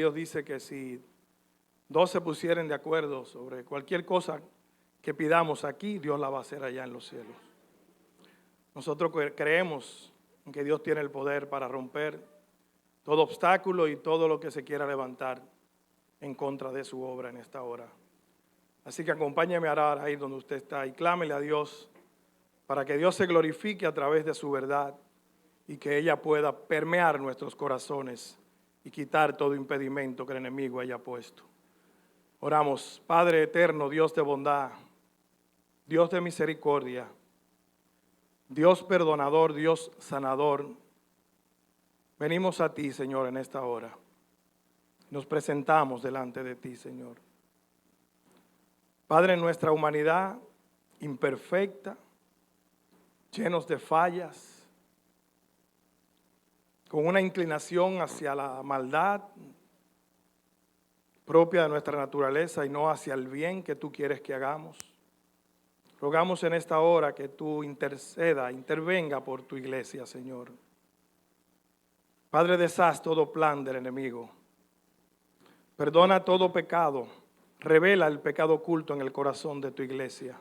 Dios dice que si dos se pusieren de acuerdo sobre cualquier cosa que pidamos aquí, Dios la va a hacer allá en los cielos. Nosotros creemos en que Dios tiene el poder para romper todo obstáculo y todo lo que se quiera levantar en contra de su obra en esta hora. Así que acompáñeme a orar ahí donde usted está y clámele a Dios para que Dios se glorifique a través de su verdad y que ella pueda permear nuestros corazones y quitar todo impedimento que el enemigo haya puesto. Oramos. Padre eterno, Dios de bondad, Dios de misericordia, Dios perdonador, Dios sanador, venimos a ti, Señor, en esta hora. Nos presentamos delante de ti, Señor. Padre, en nuestra humanidad imperfecta, llenos de fallas, con una inclinación hacia la maldad propia de nuestra naturaleza y no hacia el bien que tú quieres que hagamos. Rogamos en esta hora que tú intervenga por tu iglesia, Señor. Padre, deshaz todo plan del enemigo. Perdona todo pecado. Revela el pecado oculto en el corazón de tu iglesia.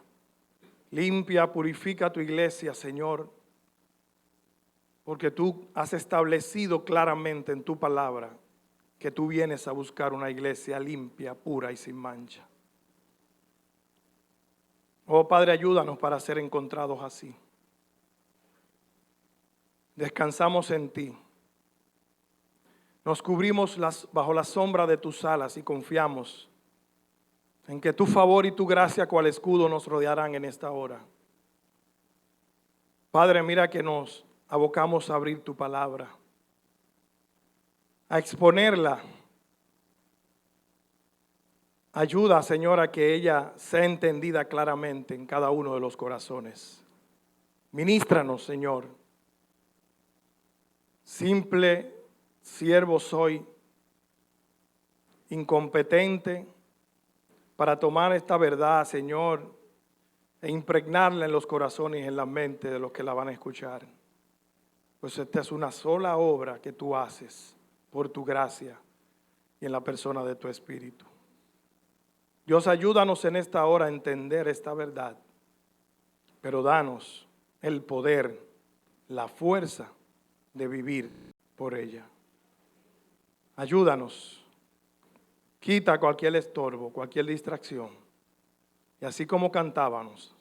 Limpia, purifica tu iglesia, Señor, porque tú has establecido claramente en tu palabra que tú vienes a buscar una iglesia limpia, pura y sin mancha. Oh Padre, ayúdanos para ser encontrados así. Descansamos en ti. Nos cubrimos bajo la sombra de tus alas y confiamos en que tu favor y tu gracia cual escudo nos rodearán en esta hora. Padre, mira que nos abocamos a abrir tu palabra, a exponerla. Ayuda, Señor, a que ella sea entendida claramente en cada uno de los corazones. Ministranos, Señor. Simple siervo soy, incompetente para tomar esta verdad, Señor, e impregnarla en los corazones y en la mente de los que la van a escuchar. Pues esta es una sola obra que tú haces por tu gracia y en la persona de tu Espíritu. Dios, ayúdanos en esta hora a entender esta verdad, pero danos el poder, la fuerza de vivir por ella. Ayúdanos, quita cualquier estorbo, cualquier distracción, y así como cantábamos,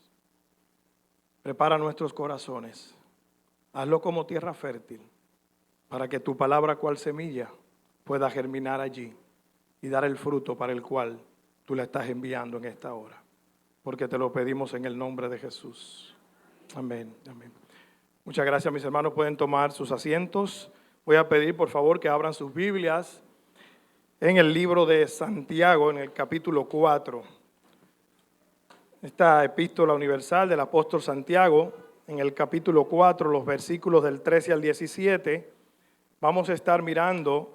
prepara nuestros corazones, hazlo como tierra fértil, para que tu palabra cual semilla pueda germinar allí y dar el fruto para el cual tú la estás enviando en esta hora, porque te lo pedimos en el nombre de Jesús. Amén, amén. Muchas gracias, mis hermanos. Pueden tomar sus asientos. Voy a pedir, por favor, que abran sus Biblias en el libro de Santiago, en el capítulo 4. Esta epístola universal del apóstol Santiago, en el capítulo 4, los versículos del 13 al 17, vamos a estar mirando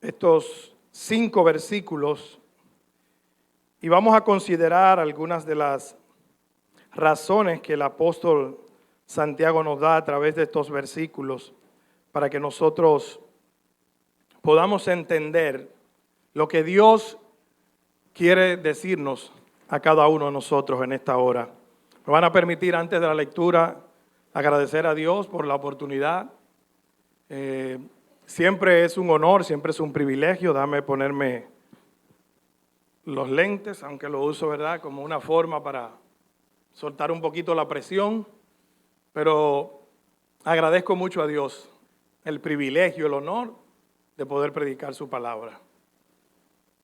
estos 5 versículos y vamos a considerar algunas de las razones que el apóstol Santiago nos da a través de estos versículos para que nosotros podamos entender lo que Dios quiere decirnos a cada uno de nosotros en esta hora. Me van a permitir, antes de la lectura, agradecer a Dios por la oportunidad. Siempre es un honor, siempre es un privilegio. Dame ponerme los lentes, aunque lo uso, ¿verdad?, como una forma para soltar un poquito la presión. Pero agradezco mucho a Dios el privilegio, el honor de poder predicar su palabra.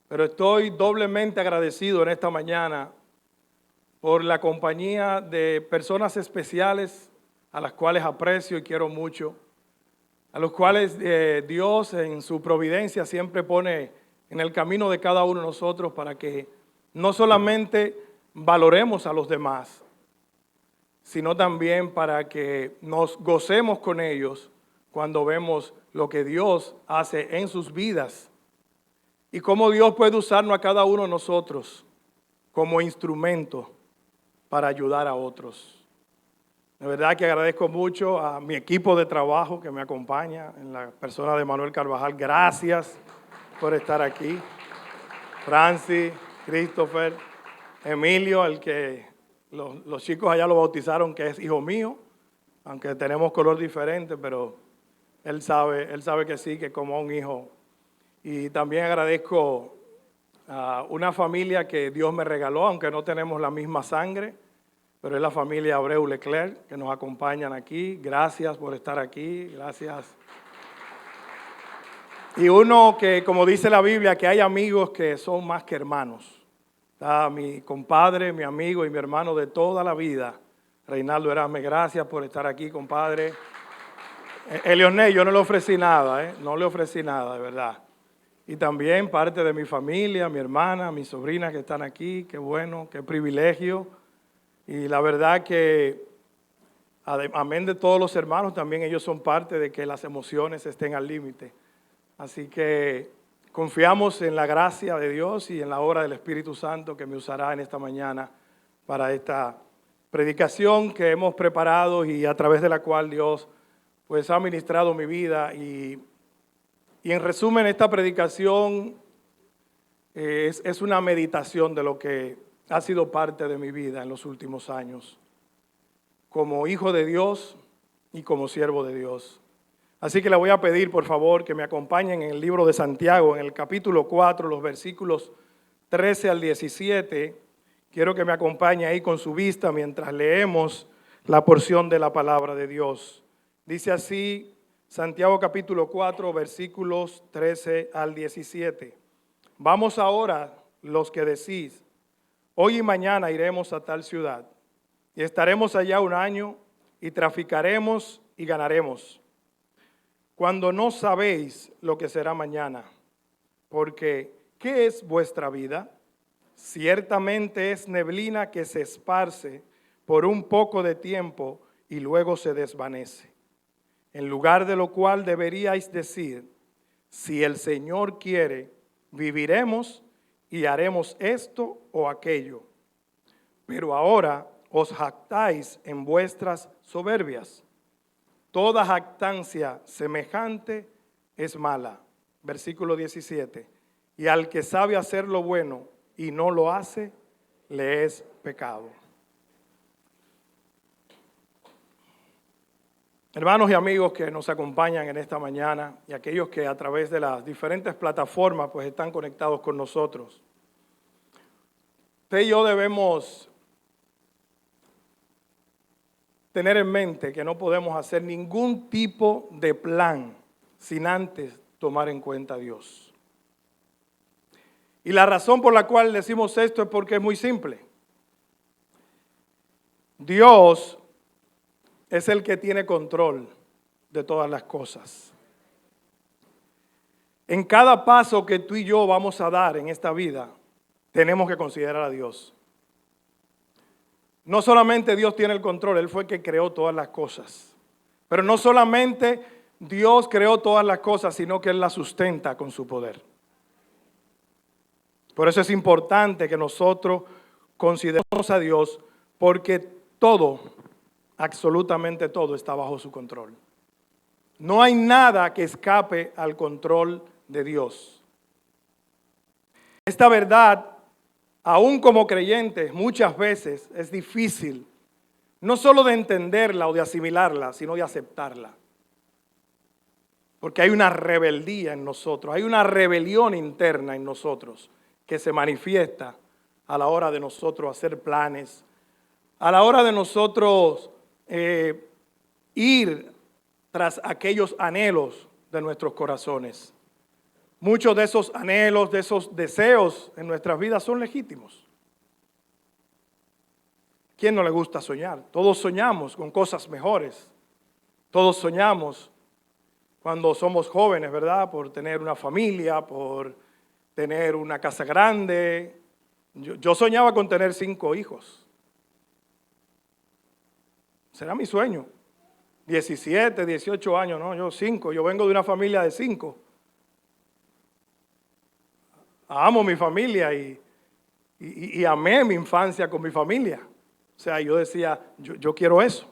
Pero estoy doblemente agradecido en esta mañana por la compañía de personas especiales a las cuales aprecio y quiero mucho, a los cuales Dios en su providencia siempre pone en el camino de cada uno de nosotros para que no solamente valoremos a los demás, sino también para que nos gocemos con ellos cuando vemos lo que Dios hace en sus vidas y cómo Dios puede usarnos a cada uno de nosotros como instrumento para ayudar a otros. De verdad que agradezco mucho a mi equipo de trabajo que me acompaña, en la persona de Manuel Carvajal. Gracias por estar aquí. Francis, Christopher, Emilio, el que los chicos allá lo bautizaron, que es hijo mío, aunque tenemos color diferente, pero él sabe que sí, que como un hijo. Y también agradezco a una familia que Dios me regaló, aunque no tenemos la misma sangre, pero es la familia Abreu Leclerc, que nos acompañan aquí. Gracias por estar aquí, gracias. Y uno que, como dice la Biblia, que hay amigos que son más que hermanos. Está mi compadre, mi amigo y mi hermano de toda la vida, Reinaldo Erasme. Gracias por estar aquí, compadre. Elionel, yo no le ofrecí nada, no le ofrecí nada, de verdad. Y también parte de mi familia, mi hermana, mis sobrinas que están aquí. Qué bueno, qué privilegio. Y la verdad que, amén de todos los hermanos, también ellos son parte de que las emociones estén al límite. Así que confiamos en la gracia de Dios y en la obra del Espíritu Santo que me usará en esta mañana para esta predicación que hemos preparado y a través de la cual Dios pues ha ministrado mi vida. Y en resumen, esta predicación es una meditación de lo que ha sido parte de mi vida en los últimos años, como hijo de Dios y como siervo de Dios. Así que le voy a pedir, por favor, que me acompañen en el libro de Santiago, en el capítulo 4, los versículos 13 al 17. Quiero que me acompañe ahí con su vista mientras leemos la porción de la palabra de Dios. Dice así, Santiago capítulo 4, versículos 13 al 17. Vamos ahora, los que decís, hoy y mañana iremos a tal ciudad, y estaremos allá un año, y traficaremos y ganaremos, cuando no sabéis lo que será mañana. Porque, ¿qué es vuestra vida? Ciertamente es neblina que se esparce por un poco de tiempo y luego se desvanece. En lugar de lo cual deberíais decir, si el Señor quiere, viviremos y haremos esto o aquello. Pero ahora os jactáis en vuestras soberbias. Toda jactancia semejante es mala. Versículo 17. Y al que sabe hacer lo bueno y no lo hace, le es pecado. Hermanos y amigos que nos acompañan en esta mañana y aquellos que a través de las diferentes plataformas pues están conectados con nosotros. Usted y yo debemos tener en mente que no podemos hacer ningún tipo de plan sin antes tomar en cuenta a Dios. Y la razón por la cual decimos esto es porque es muy simple. Dios es el que tiene control de todas las cosas. En cada paso que tú y yo vamos a dar en esta vida, tenemos que considerar a Dios. No solamente Dios tiene el control, Él fue el que creó todas las cosas. Pero no solamente Dios creó todas las cosas, sino que Él las sustenta con su poder. Por eso es importante que nosotros consideremos a Dios, porque todo, absolutamente todo, está bajo su control. No hay nada que escape al control de Dios. Esta verdad, aún como creyentes, muchas veces es difícil, no solo de entenderla o de asimilarla, sino de aceptarla. Porque hay una rebeldía en nosotros, hay una rebelión interna en nosotros que se manifiesta a la hora de nosotros hacer planes, a la hora de nosotros ir tras aquellos anhelos de nuestros corazones. Muchos de esos anhelos, de esos deseos en nuestras vidas son legítimos. ¿Quién no le gusta soñar? Todos soñamos con cosas mejores. Todos soñamos cuando somos jóvenes, ¿verdad? Por tener una familia, por tener una casa grande. Yo soñaba con tener 5 hijos. Será mi sueño. 17, 18 años, no, yo 5. Yo vengo de una familia de 5. Amo mi familia y amé mi infancia con mi familia. O sea, yo decía, yo quiero eso.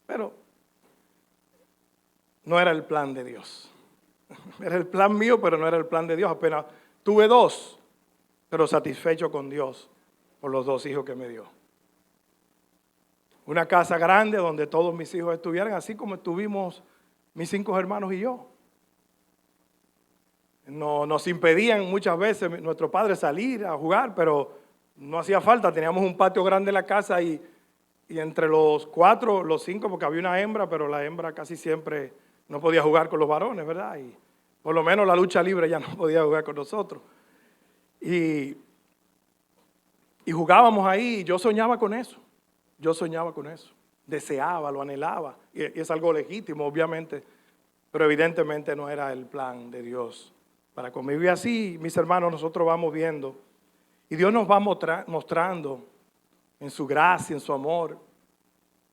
Pero no era el plan de Dios. Era el plan mío, pero no era el plan de Dios. Apenas tuve 2, pero satisfecho con Dios por los 2 hijos que me dio. Una casa grande donde todos mis hijos estuvieran, así como estuvimos mis 5 hermanos y yo. No, nos impedían muchas veces nuestros padres salir a jugar, pero no hacía falta. Teníamos un patio grande en la casa y entre los 4, los 5, porque había una hembra, pero la hembra casi siempre no podía jugar con los varones, ¿verdad? Y por lo menos la lucha libre ya no podía jugar con nosotros. Y jugábamos ahí y yo soñaba con eso. Yo soñaba con eso. Deseaba, lo anhelaba. Y es algo legítimo, obviamente, pero evidentemente no era el plan de Dios para conmigo. Y así, mis hermanos, nosotros vamos viendo. Y Dios nos va mostrando en su gracia, en su amor,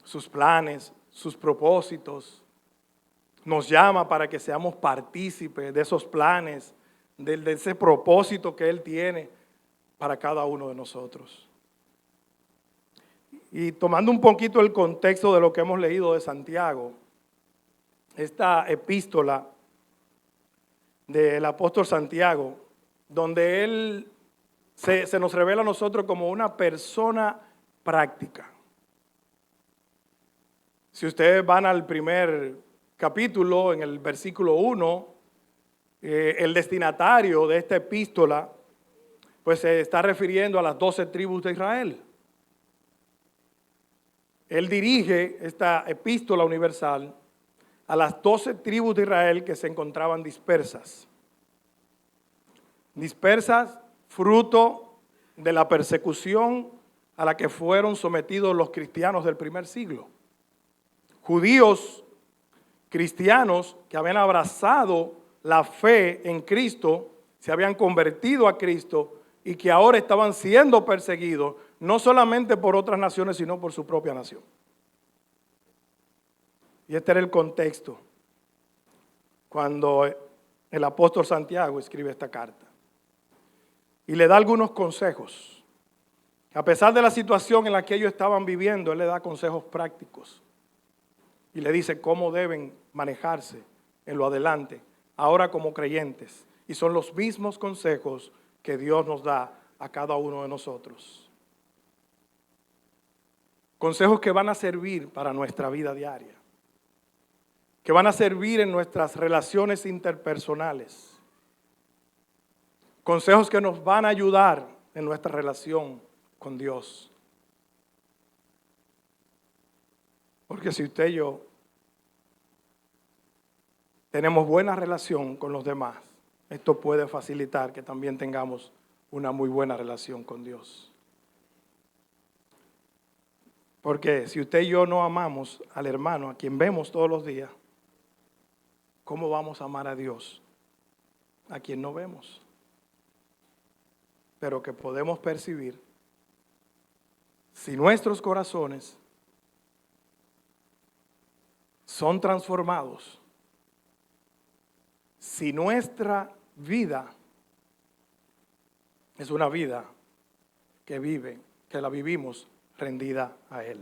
sus planes, sus propósitos. Nos llama para que seamos partícipes de esos planes, de ese propósito que Él tiene para cada uno de nosotros. Y tomando un poquito el contexto de lo que hemos leído de Santiago, esta epístola del apóstol Santiago, donde él se nos revela a nosotros como una persona práctica. Si ustedes van al primer capítulo, en el versículo 1, el destinatario de esta epístola, pues se está refiriendo a las 12 tribus de Israel. Él dirige esta epístola universal a las 12 tribus de Israel que se encontraban dispersas. Dispersas fruto de la persecución a la que fueron sometidos los cristianos del primer siglo. Judíos cristianos que habían abrazado la fe en Cristo, se habían convertido a Cristo y que ahora estaban siendo perseguidos, no solamente por otras naciones, sino por su propia nación. Y este era el contexto cuando el apóstol Santiago escribe esta carta. Y le da algunos consejos. A pesar de la situación en la que ellos estaban viviendo, él le da consejos prácticos. Y le dice cómo deben manejarse en lo adelante, ahora como creyentes. Y son los mismos consejos que Dios nos da a cada uno de nosotros. Consejos que van a servir para nuestra vida diaria, que van a servir en nuestras relaciones interpersonales. Consejos que nos van a ayudar en nuestra relación con Dios. Porque si usted y yo tenemos buena relación con los demás, esto puede facilitar que también tengamos una muy buena relación con Dios. Porque si usted y yo no amamos al hermano, a quien vemos todos los días, ¿cómo vamos a amar a Dios, a quien no vemos? Pero que podemos percibir si nuestros corazones son transformados, si nuestra vida es una vida que la vivimos rendida a Él.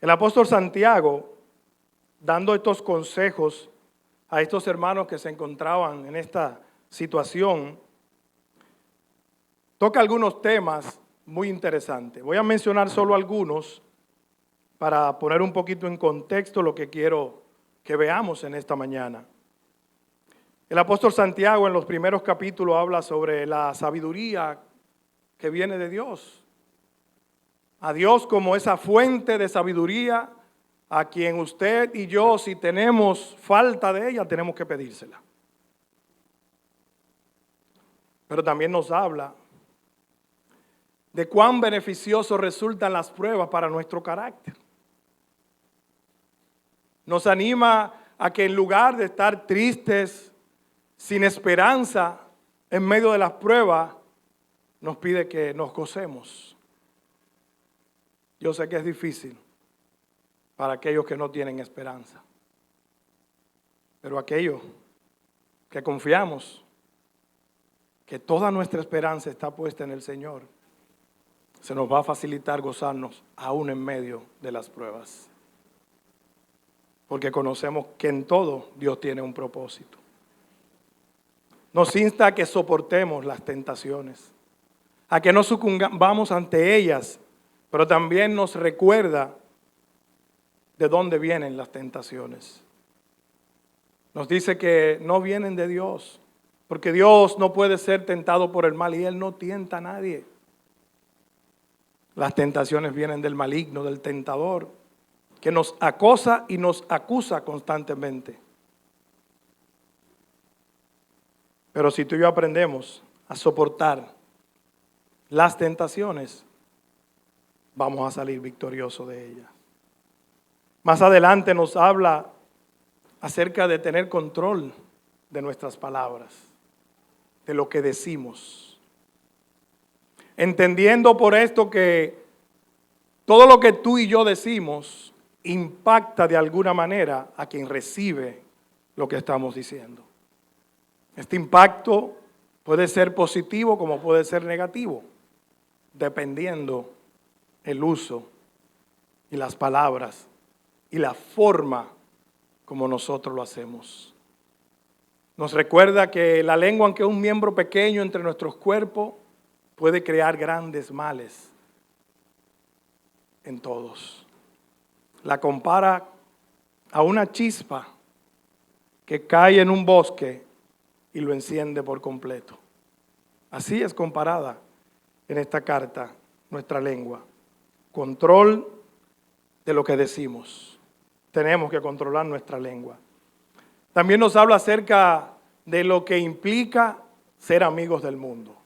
El apóstol Santiago, dando estos consejos a estos hermanos que se encontraban en esta situación, toca algunos temas muy interesantes. Voy a mencionar solo algunos para poner un poquito en contexto lo que quiero que veamos en esta mañana. El apóstol Santiago en los primeros capítulos habla sobre la sabiduría que viene de Dios. A Dios como esa fuente de sabiduría a quien usted y yo, si tenemos falta de ella, tenemos que pedírsela. Pero también nos habla de cuán beneficioso resultan las pruebas para nuestro carácter. Nos anima a que en lugar de estar tristes, sin esperanza, en medio de las pruebas, nos pide que nos gocemos. Yo sé que es difícil para aquellos que no tienen esperanza, pero aquellos que confiamos que toda nuestra esperanza está puesta en el Señor, se nos va a facilitar gozarnos aún en medio de las pruebas. porque conocemos que en todo Dios tiene un propósito. Nos insta a que soportemos las tentaciones, a que no sucumbamos ante ellas, pero también nos recuerda de dónde vienen las tentaciones. Nos dice que no vienen de Dios, porque Dios no puede ser tentado por el mal y Él no tienta a nadie. Las tentaciones vienen del maligno, del tentador, que nos acosa y nos acusa constantemente. Pero si tú y yo aprendemos a soportar las tentaciones, vamos a salir victoriosos de ellas. Más adelante nos habla acerca de tener control de nuestras palabras, de lo que decimos. Entendiendo por esto que todo lo que tú y yo decimos impacta de alguna manera a quien recibe lo que estamos diciendo. Este impacto puede ser positivo como puede ser negativo, dependiendo el uso y las palabras y la forma como nosotros lo hacemos. Nos recuerda que la lengua, aunque es un miembro pequeño entre nuestros cuerpos, puede crear grandes males en todos. La compara a una chispa que cae en un bosque y lo enciende por completo. Así es comparada en esta carta nuestra lengua. Control de lo que decimos. Tenemos que controlar nuestra lengua. También nos habla acerca de lo que implica ser amigos del mundo.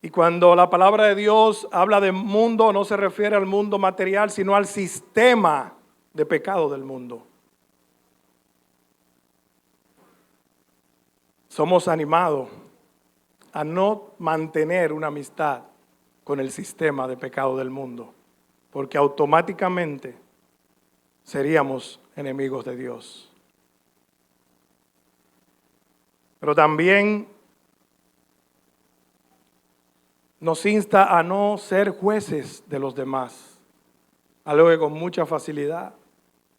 Y cuando la palabra de Dios habla de mundo, no se refiere al mundo material, sino al sistema de pecado del mundo. Somos animados a no mantener una amistad con el sistema de pecado del mundo, porque automáticamente seríamos enemigos de Dios. Pero también nos insta a no ser jueces de los demás, algo que con mucha facilidad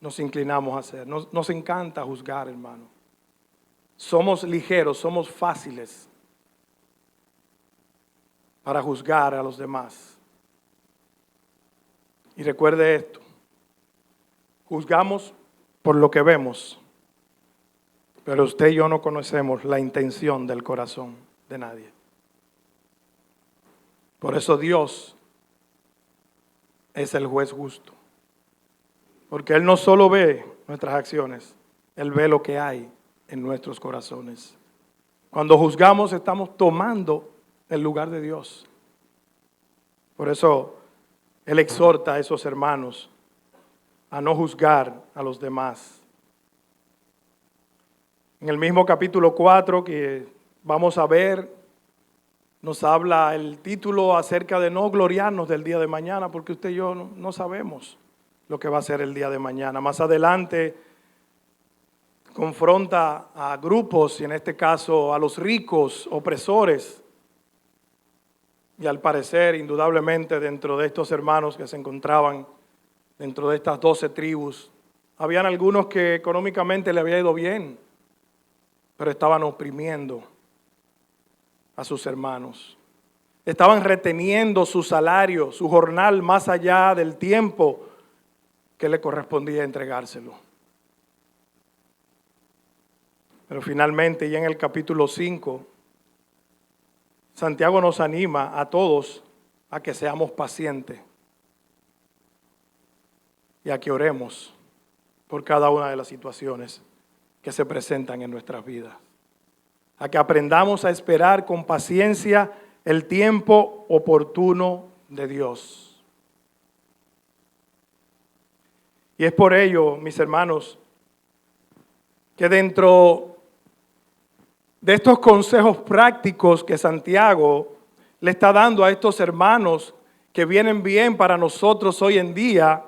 nos inclinamos a hacer. Nos encanta juzgar, hermano. Somos ligeros, somos fáciles para juzgar a los demás. Y recuerde esto, juzgamos por lo que vemos, pero usted y yo no conocemos la intención del corazón de nadie. Por eso Dios es el juez justo, porque Él no solo ve nuestras acciones, Él ve lo que hay en nuestros corazones. Cuando juzgamos estamos tomando el lugar de Dios. Por eso Él exhorta a esos hermanos a no juzgar a los demás. En el mismo capítulo 4 que vamos a ver, nos habla el título acerca de no gloriarnos del día de mañana, porque usted y yo no sabemos lo que va a ser el día de mañana. Más adelante confronta a grupos, y en este caso a los ricos opresores. Y al parecer, indudablemente, dentro de estos hermanos que se encontraban dentro de estas 12 tribus, habían algunos que económicamente le había ido bien, pero estaban oprimiendo a sus hermanos. Estaban reteniendo su salario, su jornal, más allá del tiempo que le correspondía entregárselo. Pero finalmente, ya en el capítulo 5, Santiago nos anima a todos a que seamos pacientes y a que oremos por cada una de las situaciones que se presentan en nuestras vidas. A que aprendamos a esperar con paciencia el tiempo oportuno de Dios. Y es por ello, mis hermanos, que dentro de estos consejos prácticos que Santiago le está dando a estos hermanos que vienen bien para nosotros hoy en día,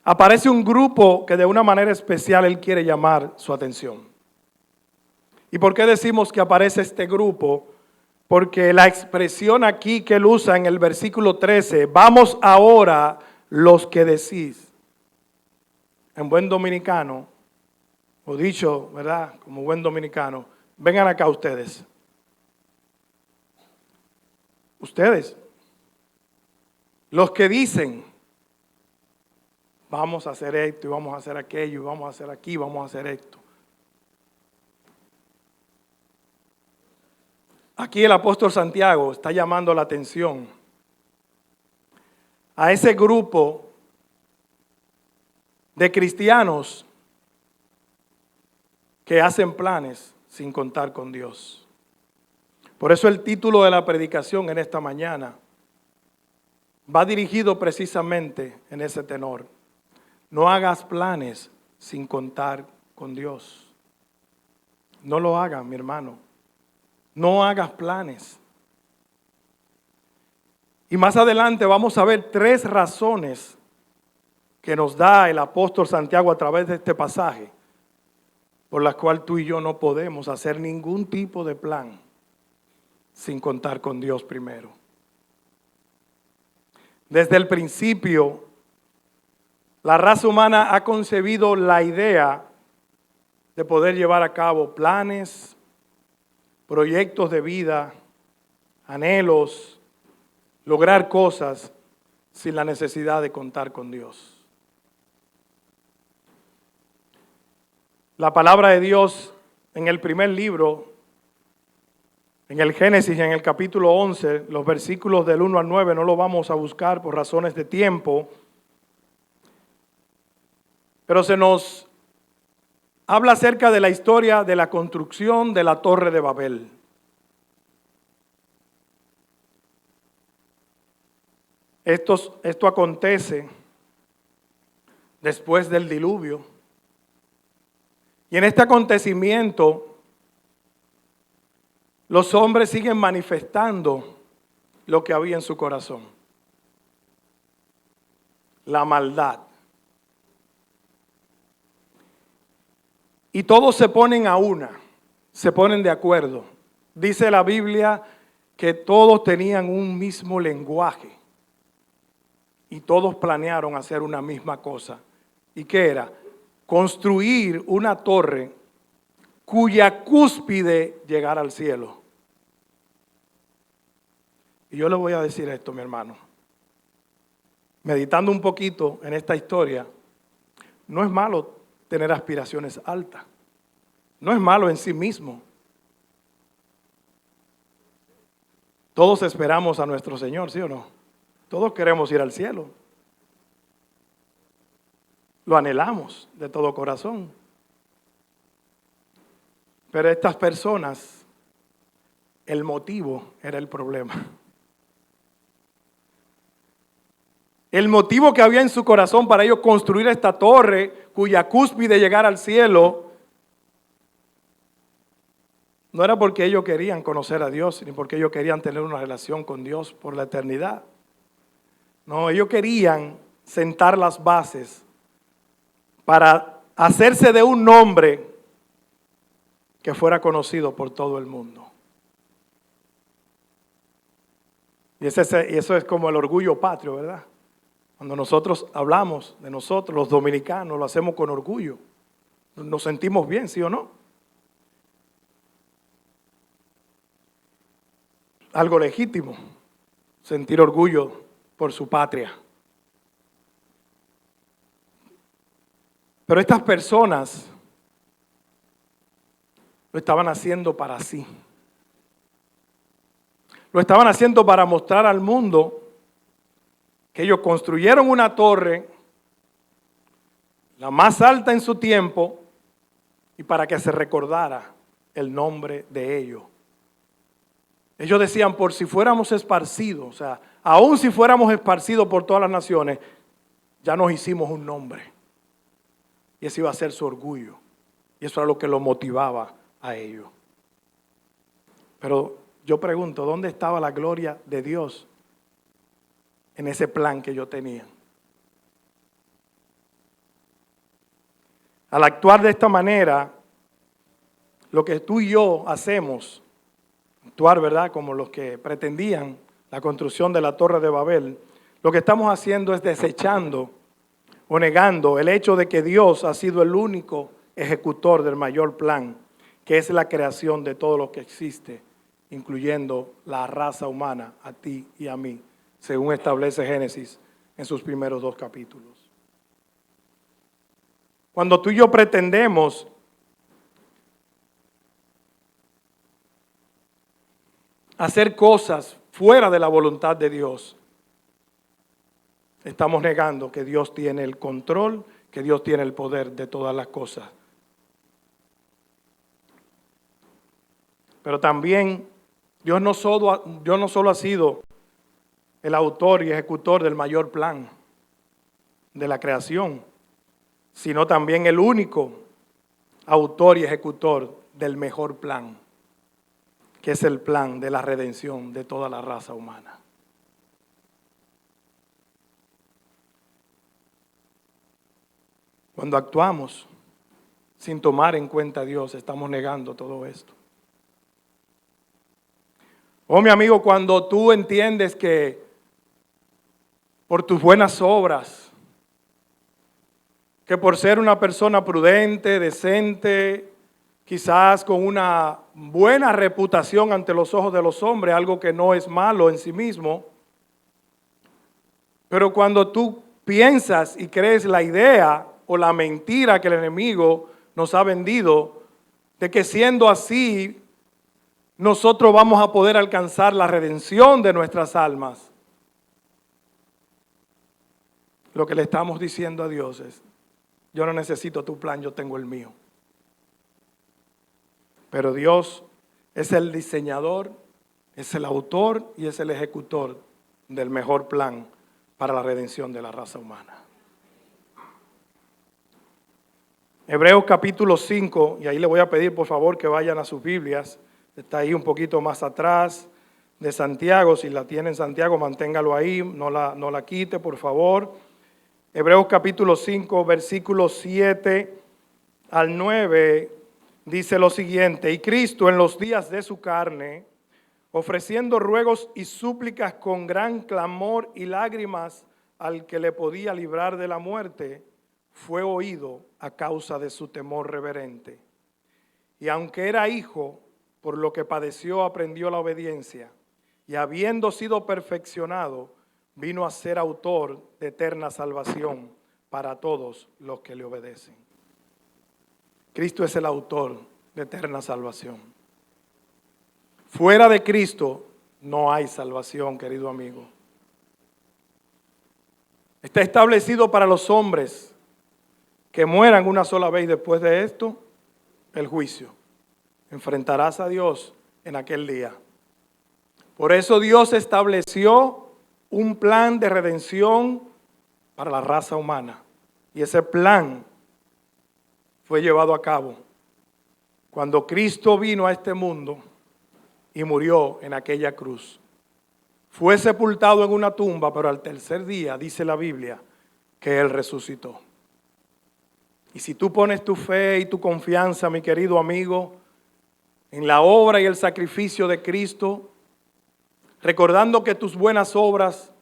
aparece un grupo que de una manera especial él quiere llamar su atención. ¿Y por qué decimos que aparece este grupo? Porque la expresión aquí que él usa en el versículo 13, vamos ahora los que decís, en buen dominicano, o dicho, ¿verdad? Como buen dominicano, vengan acá ustedes. Ustedes, los que dicen, vamos a hacer esto y vamos a hacer aquello, y vamos a hacer aquí, vamos a hacer esto. Aquí el apóstol Santiago está llamando la atención a ese grupo de cristianos que hacen planes sin contar con Dios. Por eso el título de la predicación en esta mañana va dirigido precisamente en ese tenor. No hagas planes sin contar con Dios. No lo hagas, mi hermano. No hagas planes. Y más adelante vamos a ver 3 razones que nos da el apóstol Santiago a través de este pasaje, por las cuales tú y yo no podemos hacer ningún tipo de plan sin contar con Dios primero. Desde el principio, la raza humana ha concebido la idea de poder llevar a cabo planes, proyectos de vida, anhelos, lograr cosas sin la necesidad de contar con Dios. La palabra de Dios en el primer libro, en el Génesis, en el capítulo 11, los versículos del 1 al 9, no lo vamos a buscar por razones de tiempo, pero se nos habla acerca de la historia de la construcción de la Torre de Babel. Esto acontece después del diluvio. Y en este acontecimiento, los hombres siguen manifestando lo que había en su corazón. La maldad. Y todos se ponen a una, se ponen de acuerdo. Dice la Biblia que todos tenían un mismo lenguaje. Y todos planearon hacer una misma cosa. ¿Y qué era? Construir una torre cuya cúspide llegara al cielo. Y yo le voy a decir esto, mi hermano. Meditando un poquito en esta historia, no es malo tener aspiraciones altas. No es malo en sí mismo. Todos esperamos a nuestro Señor, ¿sí o no? Todos queremos ir al cielo. Lo anhelamos de todo corazón. Pero estas personas, el motivo era el problema. El motivo que había en su corazón para ellos construir esta torre, cuya cúspide llegara al cielo, no era porque ellos querían conocer a Dios, ni porque ellos querían tener una relación con Dios por la eternidad. No, ellos querían sentar las bases para hacerse de un nombre que fuera conocido por todo el mundo. Y eso es como el orgullo patrio, ¿verdad? Cuando nosotros hablamos de nosotros, los dominicanos, lo hacemos con orgullo. Nos sentimos bien, ¿sí o no? Algo legítimo, sentir orgullo por su patria. Pero estas personas lo estaban haciendo para sí. Lo estaban haciendo para mostrar al mundo que ellos construyeron una torre, la más alta en su tiempo, y para que se recordara el nombre de ellos. Ellos decían, por si fuéramos esparcidos, o sea, aún si fuéramos esparcidos por todas las naciones, ya nos hicimos un nombre. Y ese iba a ser su orgullo. Y eso era lo que lo motivaba a ellos. Pero yo pregunto, ¿dónde estaba la gloria de Dios en ese plan que yo tenía? Al actuar de esta manera, lo que tú y yo hacemos, actuar, ¿verdad?, como los que pretendían la construcción de la Torre de Babel, lo que estamos haciendo es desechando o negando el hecho de que Dios ha sido el único ejecutor del mayor plan, que es la creación de todo lo que existe, incluyendo la raza humana, a ti y a mí, según establece Génesis en sus primeros 2 capítulos. Cuando tú y yo pretendemos hacer cosas fuera de la voluntad de Dios, estamos negando que Dios tiene el control, que Dios tiene el poder de todas las cosas. Pero también Dios no solo ha sido el autor y ejecutor del mayor plan de la creación, sino también el único autor y ejecutor del mejor plan, que es el plan de la redención de toda la raza humana. Cuando actuamos sin tomar en cuenta a Dios, estamos negando todo esto. Oh, mi amigo, cuando tú entiendes que por tus buenas obras, que por ser una persona prudente, decente, quizás con una buena reputación ante los ojos de los hombres, algo que no es malo en sí mismo, pero cuando tú piensas y crees la idea o la mentira que el enemigo nos ha vendido, de que siendo así, nosotros vamos a poder alcanzar la redención de nuestras almas. Lo que le estamos diciendo a Dios es, yo no necesito tu plan, yo tengo el mío. Pero Dios es el diseñador, es el autor y es el ejecutor del mejor plan para la redención de la raza humana. Hebreos capítulo 5, y ahí le voy a pedir por favor que vayan a sus Biblias, está ahí un poquito más atrás de Santiago, si la tiene en Santiago manténgalo ahí, no la quite por favor. Hebreos capítulo 5, versículos 7 al 9, dice lo siguiente: y Cristo en los días de su carne, ofreciendo ruegos y súplicas con gran clamor y lágrimas al que le podía librar de la muerte, fue oído a causa de su temor reverente. Y aunque era hijo, por lo que padeció aprendió la obediencia, y habiendo sido perfeccionado, vino a ser autor de eterna salvación para todos los que le obedecen. Cristo es el autor de eterna salvación. Fuera de Cristo no hay salvación, querido amigo. Está establecido para los hombres que mueran una sola vez y después de esto, el juicio. Enfrentarás a Dios en aquel día. Por eso Dios estableció un plan de redención para la raza humana. Y ese plan fue llevado a cabo cuando Cristo vino a este mundo y murió en aquella cruz. Fue sepultado en una tumba, pero al tercer día, dice la Biblia, que Él resucitó. Y si tú pones tu fe y tu confianza, mi querido amigo, en la obra y el sacrificio de Cristo, recordando que tus buenas obras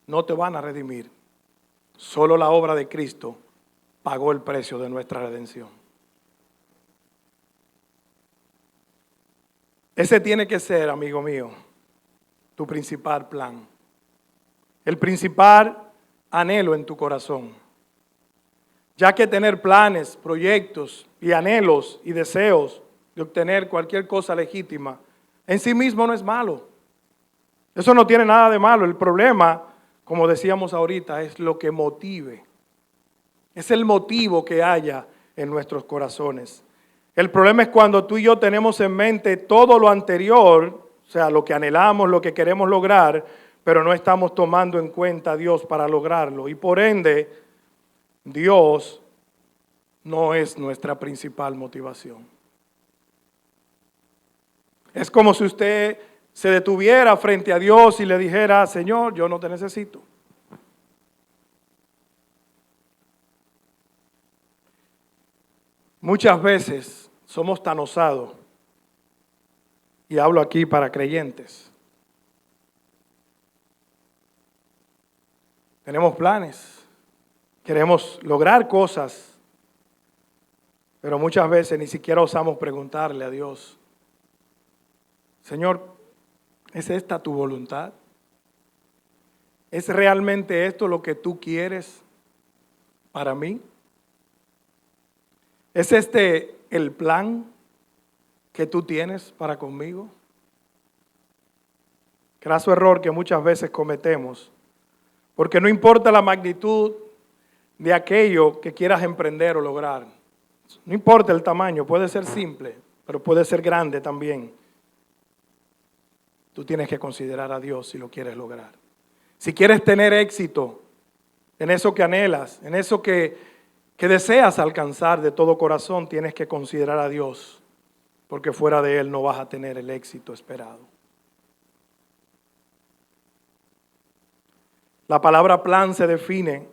no te van a redimir, solo la obra de Cristo pagó el precio de nuestra redención. Ese tiene que ser, amigo mío, tu principal plan, el principal anhelo en tu corazón. Ya que tener planes, proyectos y anhelos y deseos de obtener cualquier cosa legítima en sí mismo no es malo. Eso no tiene nada de malo. El problema, como decíamos ahorita, es lo que motive. Es el motivo que haya en nuestros corazones. El problema es cuando tú y yo tenemos en mente todo lo anterior, o sea, lo que anhelamos, lo que queremos lograr, pero no estamos tomando en cuenta a Dios para lograrlo. Y por ende, Dios no es nuestra principal motivación. Es como si usted se detuviera frente a Dios y le dijera: Señor, yo no te necesito. Muchas veces somos tan osados, y hablo aquí para creyentes, tenemos planes, queremos lograr cosas, pero muchas veces ni siquiera osamos preguntarle a Dios, Señor, ¿es esta tu voluntad? ¿Es realmente esto lo que tú quieres para mí? ¿Es este el plan que tú tienes para conmigo? Graso error que muchas veces cometemos, porque no importa la magnitud de aquello que quieras emprender o lograr. No importa el tamaño, puede ser simple, pero puede ser grande también. Tú tienes que considerar a Dios si lo quieres lograr. Si quieres tener éxito en eso que anhelas, en eso que deseas alcanzar de todo corazón, tienes que considerar a Dios, porque fuera de Él no vas a tener el éxito esperado. La palabra plan se define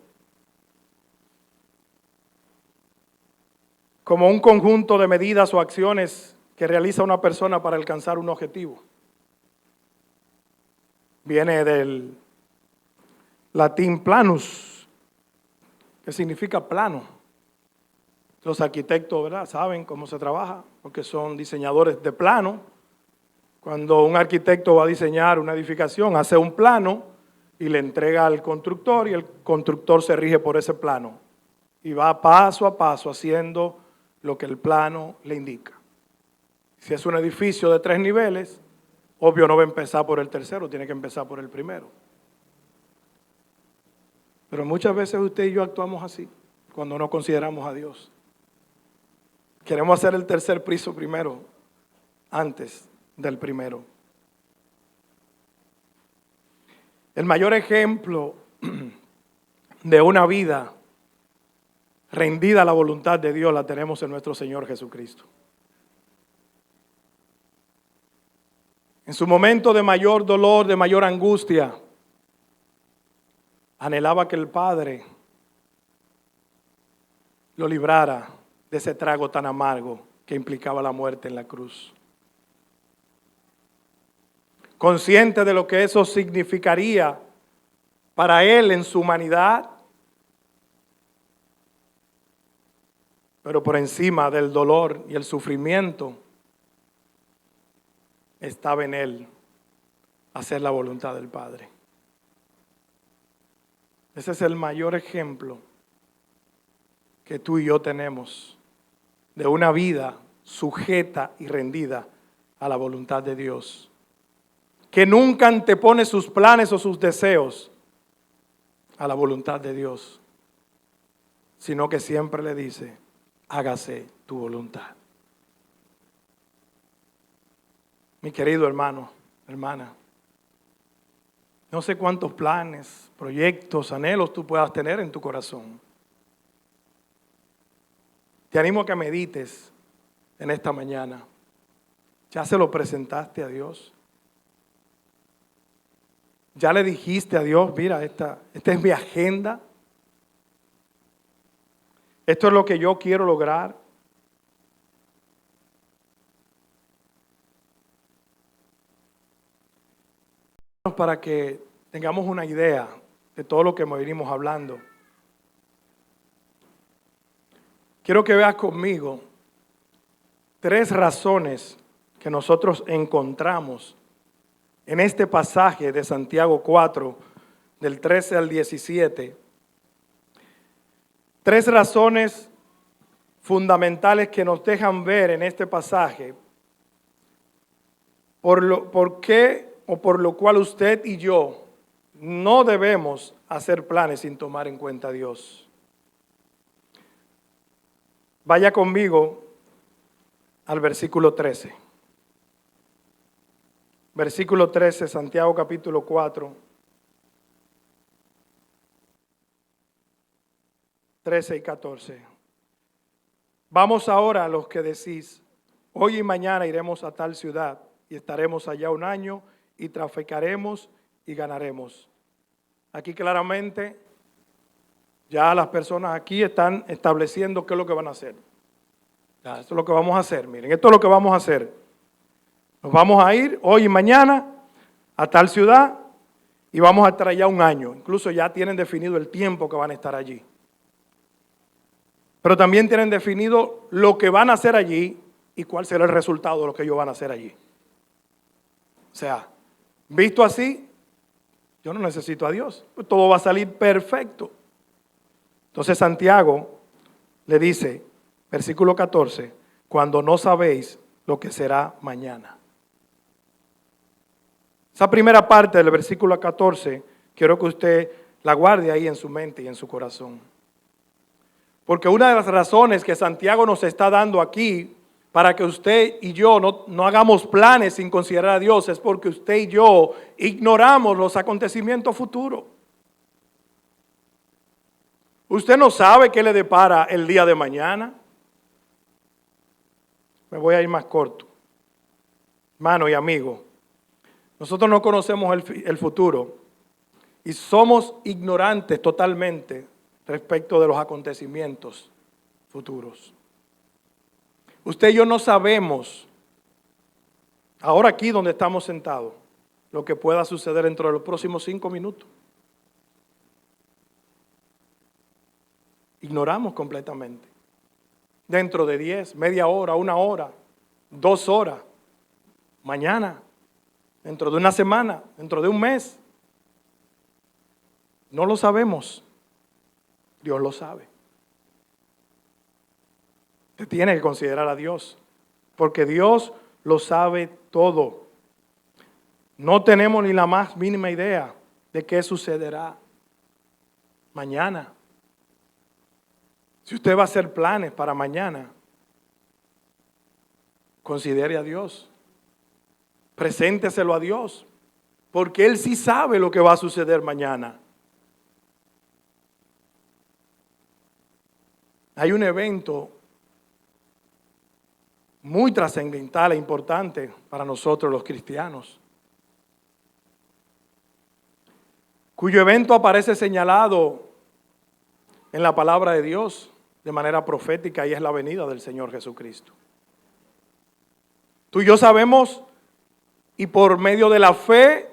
como un conjunto de medidas o acciones que realiza una persona para alcanzar un objetivo. Viene del latín planus, que significa plano. Los arquitectos, ¿verdad?, saben cómo se trabaja, porque son diseñadores de plano. Cuando un arquitecto va a diseñar una edificación, hace un plano y le entrega al constructor, y el constructor se rige por ese plano y va paso a paso haciendo lo que el plano le indica. Si es un edificio de 3 niveles, obvio no va a empezar por el tercero, tiene que empezar por el primero. Pero muchas veces usted y yo actuamos así, cuando no consideramos a Dios. Queremos hacer el tercer piso primero, antes del primero. El mayor ejemplo de una vida rendida a la voluntad de Dios la tenemos en nuestro Señor Jesucristo. En su momento de mayor dolor, de mayor angustia, anhelaba que el Padre lo librara de ese trago tan amargo que implicaba la muerte en la cruz. Consciente de lo que eso significaría para Él en su humanidad, pero por encima del dolor y el sufrimiento, estaba en Él hacer la voluntad del Padre. Ese es el mayor ejemplo que tú y yo tenemos de una vida sujeta y rendida a la voluntad de Dios, que nunca antepone sus planes o sus deseos a la voluntad de Dios, sino que siempre le dice, hágase tu voluntad. Mi querido hermano, hermana, no sé cuántos planes, proyectos, anhelos tú puedas tener en tu corazón. Te animo a que medites en esta mañana. ¿Ya se lo presentaste a Dios? ¿Ya le dijiste a Dios, mira, esta es mi agenda? Esto es lo que yo quiero lograr. Para que tengamos una idea de todo lo que venimos hablando, quiero que veas conmigo 3 razones que nosotros encontramos en este pasaje de Santiago 4, del 13 al 17. 3 razones fundamentales que nos dejan ver en este pasaje por qué o por lo cual usted y yo no debemos hacer planes sin tomar en cuenta a Dios. Vaya conmigo al versículo 13. Versículo 13, Santiago capítulo 4, 13 y 14. Vamos ahora a los que decís, hoy y mañana iremos a tal ciudad y estaremos allá un año y traficaremos y ganaremos. Aquí claramente ya las personas aquí están estableciendo qué es lo que van a hacer. Ya, esto es lo que vamos a hacer, miren, esto es lo que vamos a hacer. Nos vamos a ir hoy y mañana a tal ciudad y vamos a estar allá un año. Incluso ya tienen definido el tiempo que van a estar allí. Pero también tienen definido lo que van a hacer allí y cuál será el resultado de lo que ellos van a hacer allí. O sea, visto así, yo no necesito a Dios. Pues todo va a salir perfecto. Entonces Santiago le dice, versículo 14, cuando no sabéis lo que será mañana. Esa primera parte del versículo 14, quiero que usted la guarde ahí en su mente y en su corazón. Porque una de las razones que Santiago nos está dando aquí para que usted y yo no hagamos planes sin considerar a Dios es porque usted y yo ignoramos los acontecimientos futuros. Usted no sabe qué le depara el día de mañana. Me voy a ir más corto. Hermano y amigo, nosotros no conocemos el futuro y somos ignorantes totalmente respecto de los acontecimientos futuros. Usted y yo no sabemos, ahora aquí donde estamos sentados, lo que pueda suceder dentro de los próximos 5 minutos. Ignoramos completamente. Dentro de 10, media hora, 1 hora, 2 horas, mañana, dentro de una semana, dentro de un mes. No lo sabemos. Dios lo sabe. Usted tiene que considerar a Dios, porque Dios lo sabe todo. No tenemos ni la más mínima idea de qué sucederá mañana. Si usted va a hacer planes para mañana, considere a Dios. Presénteselo a Dios, porque Él sí sabe lo que va a suceder mañana. Hay un evento muy trascendental e importante para nosotros los cristianos, cuyo evento aparece señalado en la palabra de Dios de manera profética y es la venida del Señor Jesucristo. Tú y yo sabemos y por medio de la fe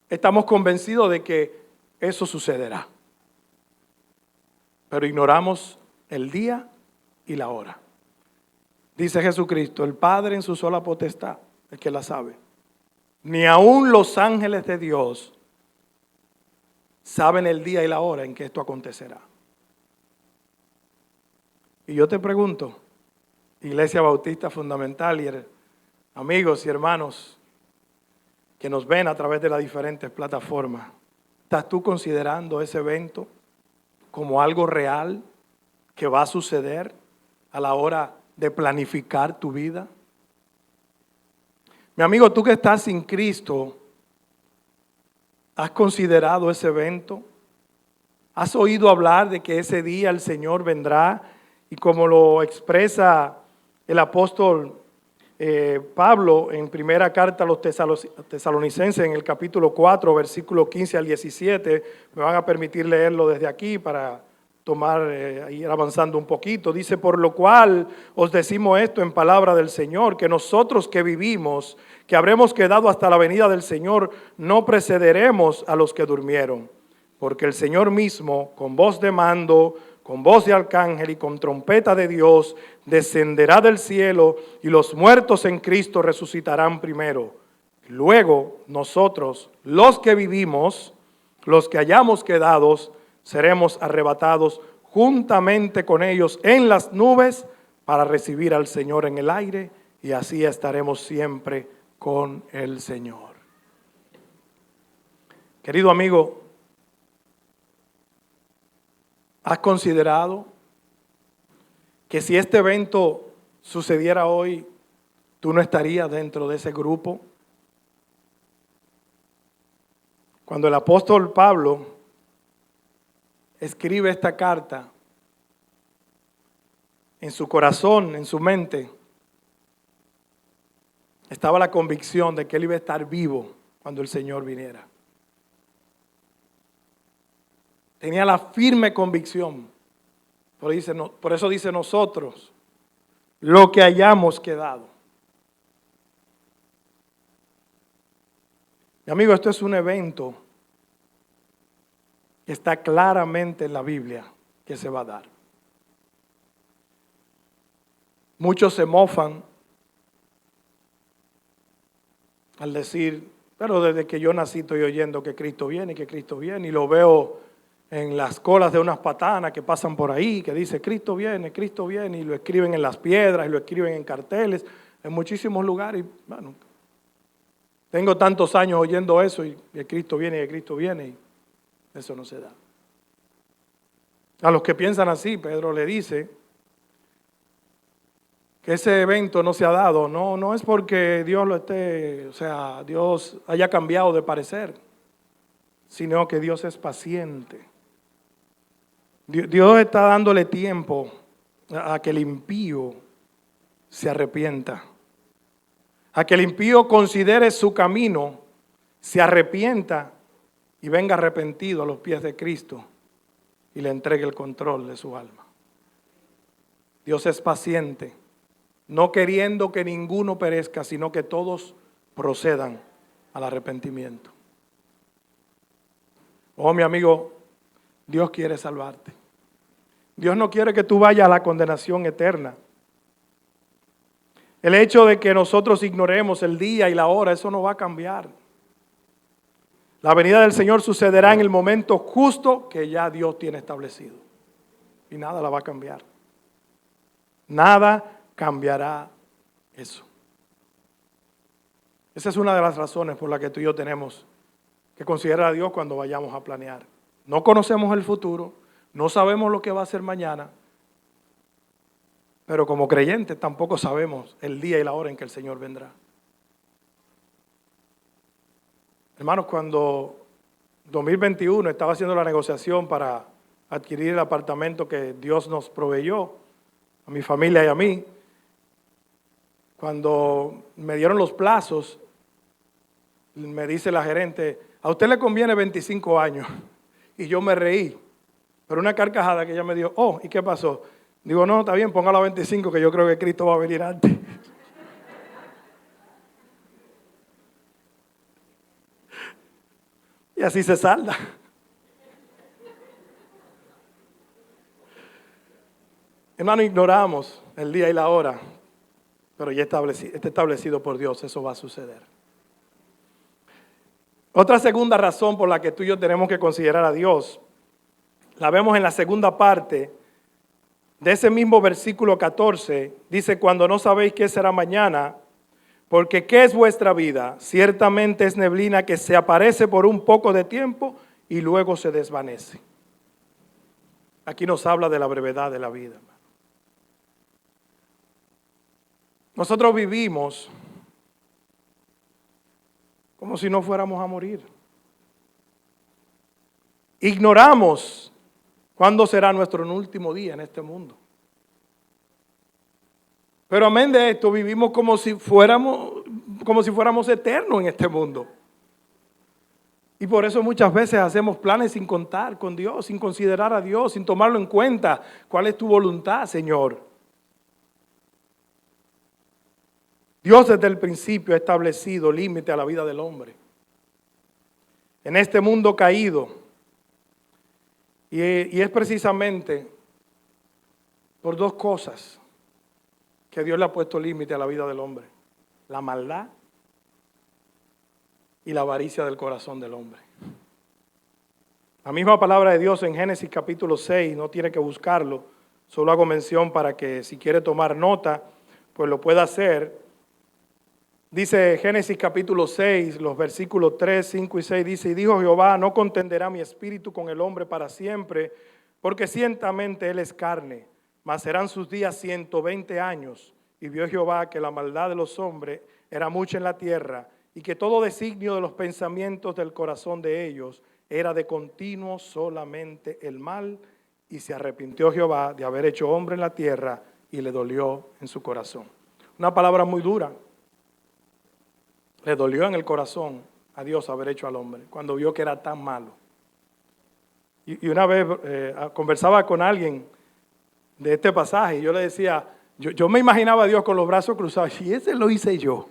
estamos convencidos de que eso sucederá, pero ignoramos el día y la hora. Dice Jesucristo, el Padre en su sola potestad, el que la sabe. Ni aun los ángeles de Dios saben el día y la hora en que esto acontecerá. Y yo te pregunto, Iglesia Bautista Fundamental y amigos y hermanos que nos ven a través de las diferentes plataformas, ¿estás tú considerando ese evento como algo real que va a suceder a la hora de planificar tu vida? Mi amigo, tú que estás sin Cristo, ¿has considerado ese evento? ¿Has oído hablar de que ese día el Señor vendrá? Y como lo expresa el apóstol Pablo en primera carta a los tesalonicenses en el capítulo 4, versículo 15 al 17, me van a permitir leerlo desde aquí para ir avanzando un poquito. Dice, por lo cual os decimos esto en palabra del Señor, que nosotros que vivimos, que habremos quedado hasta la venida del Señor, no precederemos a los que durmieron. Porque el Señor mismo, con voz de mando, con voz de arcángel y con trompeta de Dios, descenderá del cielo y los muertos en Cristo resucitarán primero. Luego nosotros, los que vivimos, los que hayamos quedado, seremos arrebatados juntamente con ellos en las nubes para recibir al Señor en el aire y así estaremos siempre con el Señor. Querido amigo, ¿has considerado que si este evento sucediera hoy, tú no estarías dentro de ese grupo? Cuando el apóstol Pablo escribe esta carta, en su corazón, en su mente, estaba la convicción de que él iba a estar vivo cuando el Señor viniera. Tenía la firme convicción. Por eso dice nosotros, lo que hayamos quedado. Mi amigo, esto es un evento está claramente en la Biblia que se va a dar. Muchos se mofan al decir, pero desde que yo nací estoy oyendo que Cristo viene, y lo veo en las colas de unas patanas que pasan por ahí, que dice Cristo viene, y lo escriben en las piedras, y lo escriben en carteles, en muchísimos lugares. Y, bueno, tengo tantos años oyendo eso, y que Cristo viene, y eso no se da. A los que piensan así, Pedro le dice que ese evento no se ha dado, no es porque Dios Dios haya cambiado de parecer, sino que Dios es paciente. Dios está dándole tiempo a que el impío se arrepienta, a que el impío considere su camino, se arrepienta y venga arrepentido a los pies de Cristo y le entregue el control de su alma. Dios es paciente, no queriendo que ninguno perezca, sino que todos procedan al arrepentimiento. Oh, mi amigo, Dios quiere salvarte. Dios no quiere que tú vayas a la condenación eterna. El hecho de que nosotros ignoremos el día y la hora, eso no va a cambiar. La venida del Señor sucederá en el momento justo que ya Dios tiene establecido. Y nada la va a cambiar. Nada cambiará eso. Esa es una de las razones por las que tú y yo tenemos que considerar a Dios cuando vayamos a planear. No conocemos el futuro, no sabemos lo que va a ser mañana, pero como creyentes tampoco sabemos el día y la hora en que el Señor vendrá. Hermanos, cuando 2021 estaba haciendo la negociación para adquirir el apartamento que Dios nos proveyó, a mi familia y a mí, cuando me dieron los plazos, me dice la gerente, a usted le conviene 25 años. Y yo me reí, pero una carcajada que ella me dio, oh, ¿y qué pasó? Digo, no, está bien, póngalo a 25, que yo creo que Cristo va a venir antes. Y así se salda. Hermano, ignoramos el día y la hora, pero ya está establecido por Dios, eso va a suceder. Otra segunda razón por la que tú y yo tenemos que considerar a Dios, la vemos en la segunda parte de ese mismo versículo 14, dice, cuando no sabéis qué será mañana, porque ¿qué es vuestra vida? Ciertamente es neblina que se aparece por un poco de tiempo y luego se desvanece. Aquí nos habla de la brevedad de la vida. Nosotros vivimos como si no fuéramos a morir. Ignoramos cuándo será nuestro último día en este mundo. Pero amén de esto, vivimos como si fuéramos eternos en este mundo. Y por eso muchas veces hacemos planes sin contar con Dios, sin considerar a Dios, sin tomarlo en cuenta. ¿Cuál es tu voluntad, Señor? Dios desde el principio ha establecido límite a la vida del hombre. En este mundo caído. Y es precisamente por dos cosas que Dios le ha puesto límite a la vida del hombre. La maldad y la avaricia del corazón del hombre. La misma palabra de Dios en Génesis capítulo 6, no tiene que buscarlo, solo hago mención para que si quiere tomar nota, pues lo pueda hacer. Dice Génesis capítulo 6, los versículos 3, 5 y 6, dice, y dijo Jehová, no contenderá mi espíritu con el hombre para siempre, porque ciertamente él es carne, mas serán sus días 120 años. Y vio Jehová que la maldad de los hombres era mucha en la tierra, y que todo designio de los pensamientos del corazón de ellos era de continuo solamente el mal, y se arrepintió Jehová de haber hecho hombre en la tierra, y le dolió en su corazón. Una palabra muy dura. Le dolió en el corazón a Dios haber hecho al hombre, cuando vio que era tan malo. Y una vez conversaba con alguien de este pasaje, y yo le decía, yo me imaginaba a Dios con los brazos cruzados, y ese lo hice yo.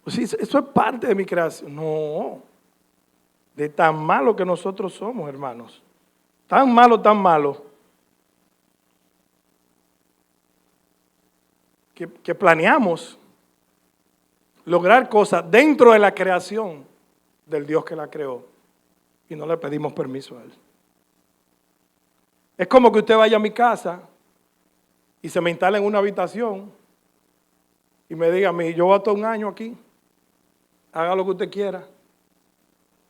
Pues eso es parte de mi creación. No. de tan malo que nosotros somos, hermanos. Tan malo, que planeamos lograr cosas dentro de la creación del Dios que la creó y no le pedimos permiso a Él. Es como que usted vaya a mi casa y se me instale en una habitación y me diga a mí, yo voy a estar un año aquí, haga lo que usted quiera.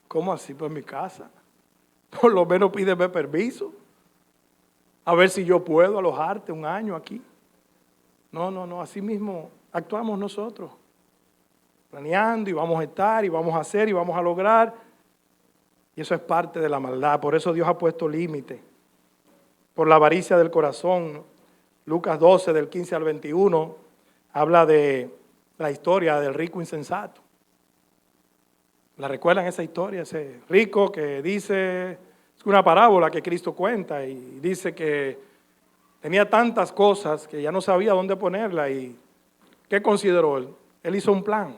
¿Cómo así? Pues en mi casa. Por lo menos pídeme permiso, a ver si yo puedo alojarte un año aquí. No, así mismo actuamos nosotros, planeando y vamos a estar y vamos a hacer y vamos a lograr. Y eso es parte de la maldad. Por eso Dios ha puesto límite. Por la avaricia del corazón. Lucas 12, del 15 al 21, habla de la historia del rico insensato. ¿La recuerdan esa historia? Ese rico que dice, es una parábola que Cristo cuenta y dice que tenía tantas cosas que ya no sabía dónde ponerla. ¿Y qué consideró él? Él hizo un plan.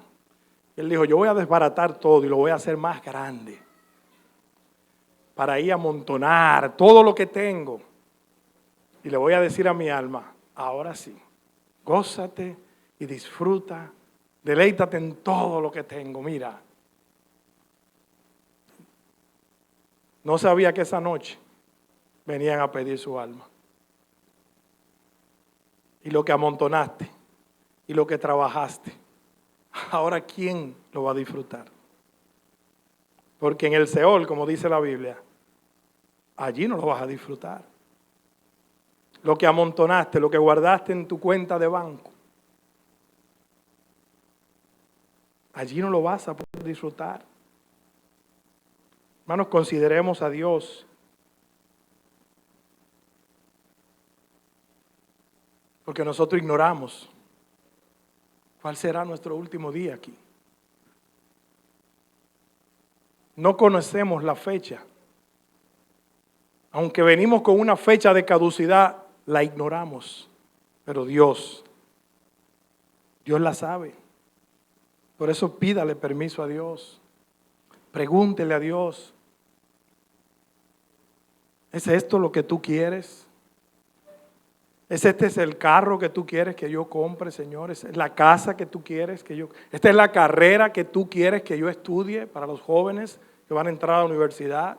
Él dijo, yo voy a desbaratar todo y lo voy a hacer más grande para ahí amontonar todo lo que tengo. Y le voy a decir a mi alma, ahora sí, gózate y disfruta, deleítate en todo lo que tengo. Mira, no sabía que esa noche venían a pedir su alma. Y lo que amontonaste, y lo que trabajaste, ahora ¿quién lo va a disfrutar? Porque en el Seol, como dice la Biblia, allí no lo vas a disfrutar. Lo que amontonaste, lo que guardaste en tu cuenta de banco, allí no lo vas a poder disfrutar. Hermanos, consideremos a Dios. Porque nosotros ignoramos cuál será nuestro último día aquí. No conocemos la fecha. Aunque venimos con una fecha de caducidad, la ignoramos. Pero Dios la sabe. Por eso pídale permiso a Dios. Pregúntele a Dios. ¿Es esto lo que tú quieres? Este es el carro que tú quieres que yo compre, Señor. ¿Es la casa que tú quieres que yo... Esta es la carrera que tú quieres que yo estudie para los jóvenes que van a entrar a la universidad?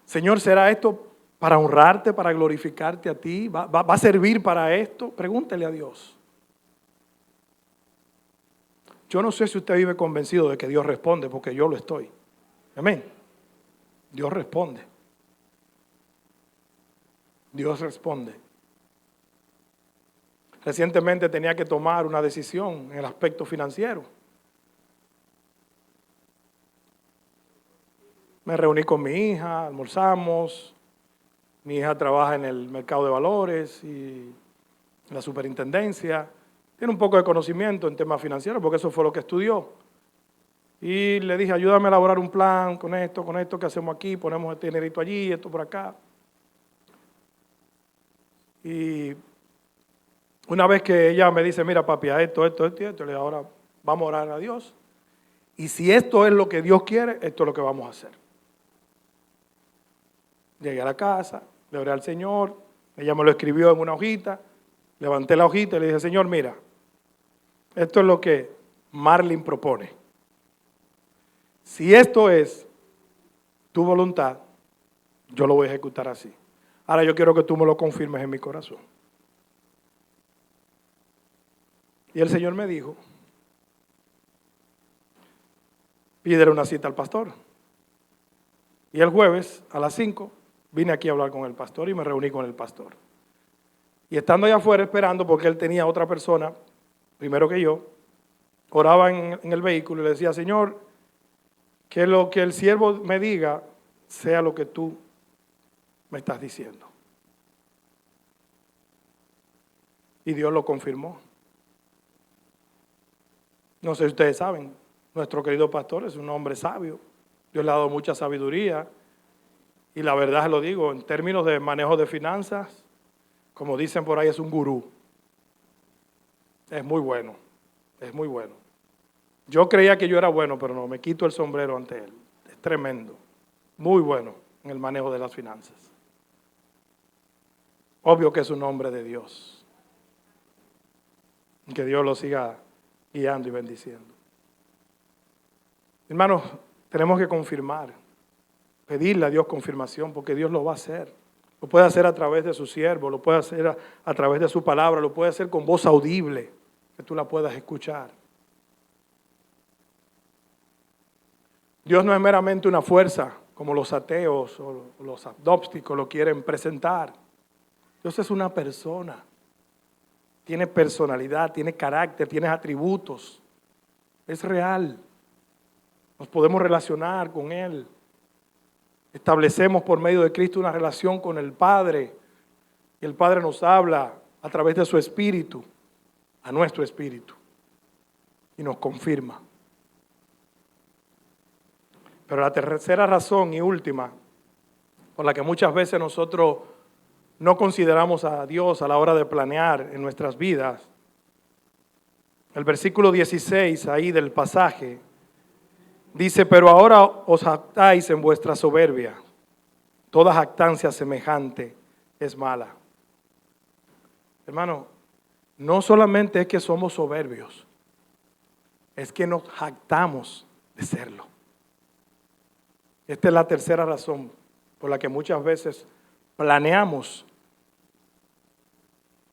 Señor, ¿será esto para honrarte, para glorificarte a ti? ¿Va a servir para esto? Pregúntele a Dios. Yo no sé si usted vive convencido de que Dios responde, porque yo lo estoy. Amén. Dios responde. Dios responde. Recientemente tenía que tomar una decisión en el aspecto financiero. Me reuní con mi hija, almorzamos. Mi hija trabaja en el mercado de valores y en la superintendencia. Tiene un poco de conocimiento en temas financieros porque eso fue lo que estudió. Y le dije, ayúdame a elaborar un plan con esto que hacemos aquí, ponemos este dinerito allí, esto por acá. Y una vez que ella me dice, mira papi, esto, le digo, ahora vamos a orar a Dios. Y si esto es lo que Dios quiere, esto es lo que vamos a hacer. Llegué a la casa, le oré al Señor, ella me lo escribió en una hojita, levanté la hojita y le dije, Señor, mira, esto es lo que Marlene propone. Si esto es tu voluntad, yo lo voy a ejecutar así. Ahora yo quiero que tú me lo confirmes en mi corazón. Y el Señor me dijo, pídele una cita al pastor. Y el jueves a las 5 vine aquí a hablar con el pastor y me reuní con el pastor. Y estando allá afuera esperando, porque él tenía otra persona, primero que yo, oraba en el vehículo y le decía, Señor, que lo que el siervo me diga sea lo que tú me estás diciendo. Y Dios lo confirmó. No sé si ustedes saben, nuestro querido pastor es un hombre sabio. Dios le ha dado mucha sabiduría. Y la verdad se lo digo, en términos de manejo de finanzas, como dicen por ahí, es un gurú. Es muy bueno, es muy bueno. Yo creía que yo era bueno, pero no, me quito el sombrero ante él. Es tremendo, muy bueno en el manejo de las finanzas. Obvio que es un hombre de Dios. Que Dios lo siga guiando y bendiciendo. Hermanos, tenemos que confirmar, pedirle a Dios confirmación, porque Dios lo va a hacer. Lo puede hacer a través de su siervo, lo puede hacer a través de su palabra, lo puede hacer con voz audible, que tú la puedas escuchar. Dios no es meramente una fuerza, como los ateos o los agnósticos lo quieren presentar. Dios es una persona. Tiene personalidad, tiene carácter, tiene atributos. Es real. Nos podemos relacionar con Él. Establecemos por medio de Cristo una relación con el Padre. Y el Padre nos habla a través de su Espíritu, a nuestro Espíritu. Y nos confirma. Pero la tercera razón y última, por la que muchas veces nosotros no consideramos a Dios a la hora de planear en nuestras vidas, el versículo 16 ahí del pasaje, dice, pero ahora os jactáis en vuestra soberbia. Toda jactancia semejante es mala. Hermano, no solamente es que somos soberbios, es que nos jactamos de serlo. Esta es la tercera razón por la que muchas veces planeamos,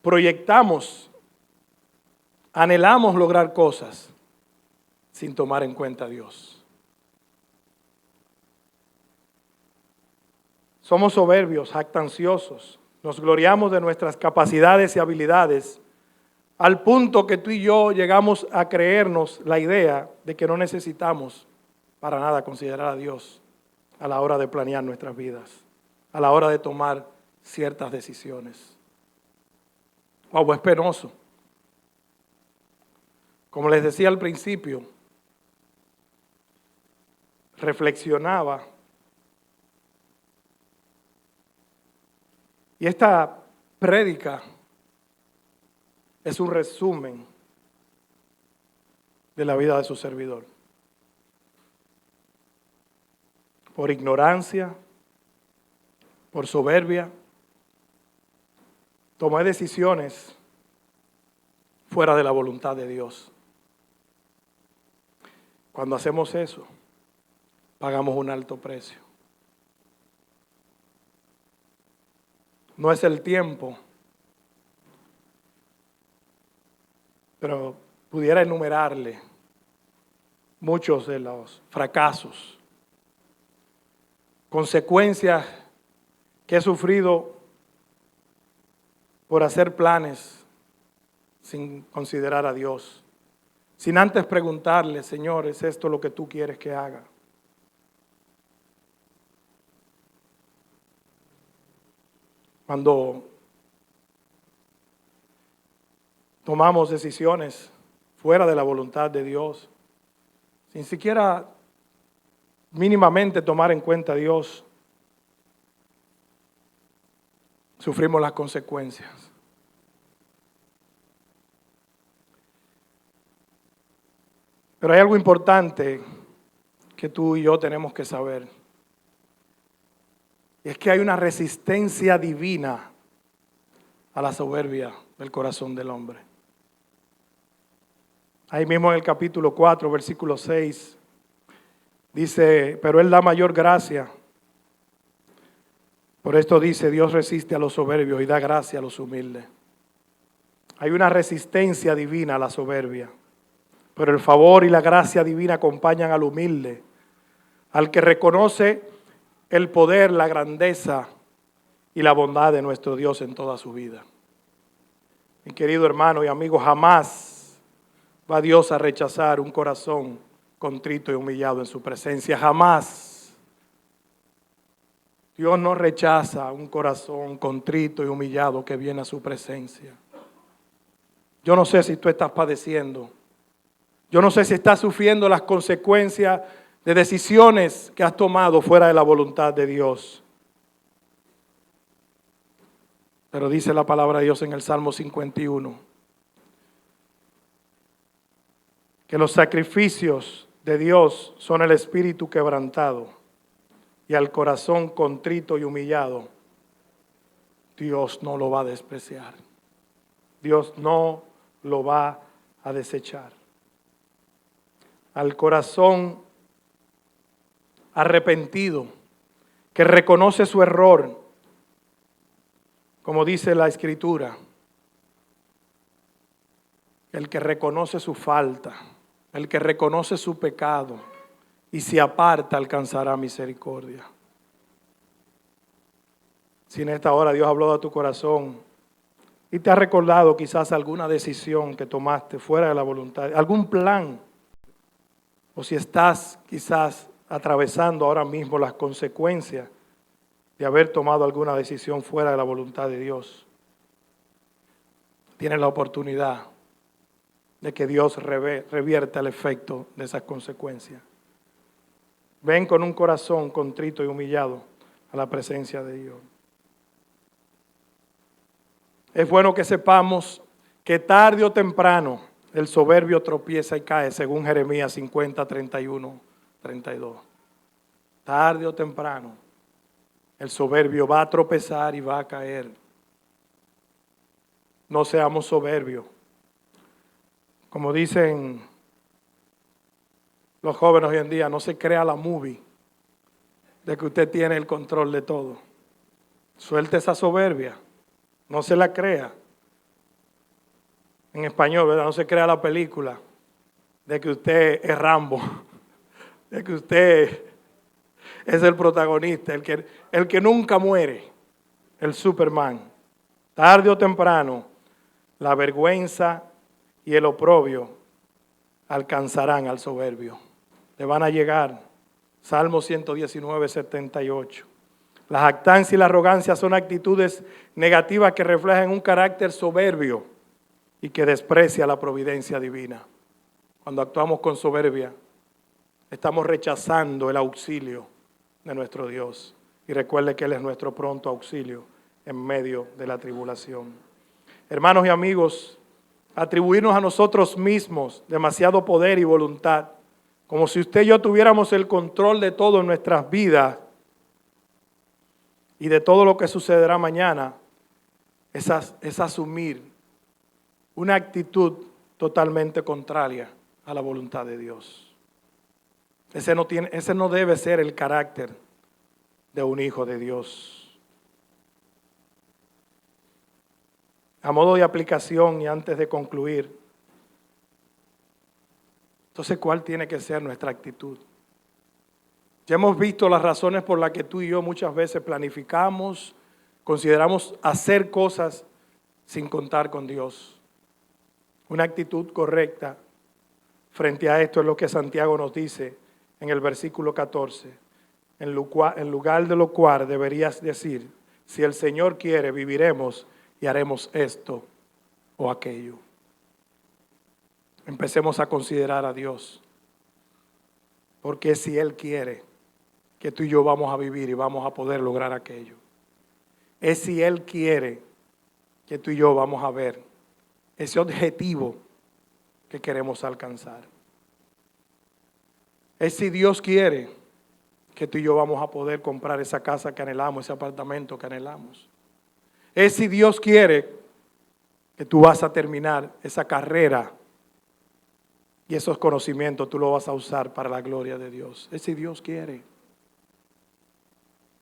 proyectamos, anhelamos lograr cosas sin tomar en cuenta a Dios. Somos soberbios, jactanciosos, nos gloriamos de nuestras capacidades y habilidades, al punto que tú y yo llegamos a creernos la idea de que no necesitamos para nada considerar a Dios a la hora de planear nuestras vidas, a la hora de tomar ciertas decisiones. Wow, es penoso. Como les decía al principio, reflexionaba. Y esta prédica es un resumen de la vida de su servidor. Por ignorancia, por soberbia, tomé decisiones fuera de la voluntad de Dios. Cuando hacemos eso, pagamos un alto precio. No es el tiempo, pero pudiera enumerarle muchos de los fracasos, consecuencias que he sufrido por hacer planes sin considerar a Dios, sin antes preguntarle, Señor, ¿es esto lo que tú quieres que haga? Cuando tomamos decisiones fuera de la voluntad de Dios, sin siquiera mínimamente tomar en cuenta a Dios, sufrimos las consecuencias. Pero hay algo importante que tú y yo tenemos que saber. Y es que hay una resistencia divina a la soberbia del corazón del hombre. Ahí mismo en el capítulo 4, versículo 6, dice, pero Él da mayor gracia. Por esto dice, Dios resiste a los soberbios y da gracia a los humildes. Hay una resistencia divina a la soberbia, pero el favor y la gracia divina acompañan al humilde, al que reconoce el poder, la grandeza y la bondad de nuestro Dios en toda su vida. Mi querido hermano y amigo, jamás va Dios a rechazar un corazón contrito y humillado en su presencia, jamás. Dios no rechaza un corazón contrito y humillado que viene a su presencia. Yo no sé si tú estás padeciendo, yo no sé si estás sufriendo las consecuencias de decisiones que has tomado fuera de la voluntad de Dios. Pero dice la palabra de Dios en el Salmo 51, que los sacrificios de Dios son el espíritu quebrantado y al corazón contrito y humillado, Dios no lo va a despreciar. Dios no lo va a desechar. Al corazón arrepentido, que reconoce su error, como dice la Escritura, el que reconoce su falta, el que reconoce su pecado y se aparta alcanzará misericordia. Si en esta hora Dios habló a tu corazón y te ha recordado quizás alguna decisión que tomaste fuera de la voluntad, algún plan, o si estás quizás atravesando ahora mismo las consecuencias de haber tomado alguna decisión fuera de la voluntad de Dios, tienes la oportunidad de que Dios revierta el efecto de esas consecuencias. Ven con un corazón contrito y humillado a la presencia de Dios. Es bueno que sepamos que tarde o temprano el soberbio tropieza y cae, según Jeremías 50, 31, 32. Tarde o temprano el soberbio va a tropezar y va a caer. No seamos soberbios. Como dicen los jóvenes hoy en día, no se crea la movie de que usted tiene el control de todo. Suelte esa soberbia, no se la crea. En español, ¿verdad? No se crea la película de que usted es Rambo, de que usted es el protagonista, el que nunca muere, el Superman. Tarde o temprano, la vergüenza y el oprobio alcanzarán al soberbio. Le van a llegar. Salmo 119, 78. La jactancia y la arrogancia son actitudes negativas que reflejan un carácter soberbio y que desprecia la providencia divina. Cuando actuamos con soberbia, estamos rechazando el auxilio de nuestro Dios. Y recuerde que Él es nuestro pronto auxilio en medio de la tribulación. Hermanos y amigos, atribuirnos a nosotros mismos demasiado poder y voluntad, como si usted y yo tuviéramos el control de todo en nuestras vidas y de todo lo que sucederá mañana, es asumir una actitud totalmente contraria a la voluntad de Dios. Ese no debe ser el carácter de un hijo de Dios. A modo de aplicación y antes de concluir, entonces, ¿cuál tiene que ser nuestra actitud? Ya hemos visto las razones por las que tú y yo muchas veces planificamos, consideramos hacer cosas sin contar con Dios. Una actitud correcta frente a esto es lo que Santiago nos dice en el versículo 14. En lugar de lo cual deberías decir, si el Señor quiere, viviremos y haremos esto o aquello. Empecemos a considerar a Dios, porque si Él quiere que tú y yo vamos a vivir y vamos a poder lograr aquello. Es si Él quiere que tú y yo vamos a ver ese objetivo que queremos alcanzar. Es si Dios quiere que tú y yo vamos a poder comprar esa casa que anhelamos, ese apartamento que anhelamos. Es si Dios quiere que tú vas a terminar esa carrera y esos conocimientos tú los vas a usar para la gloria de Dios. Es si Dios quiere.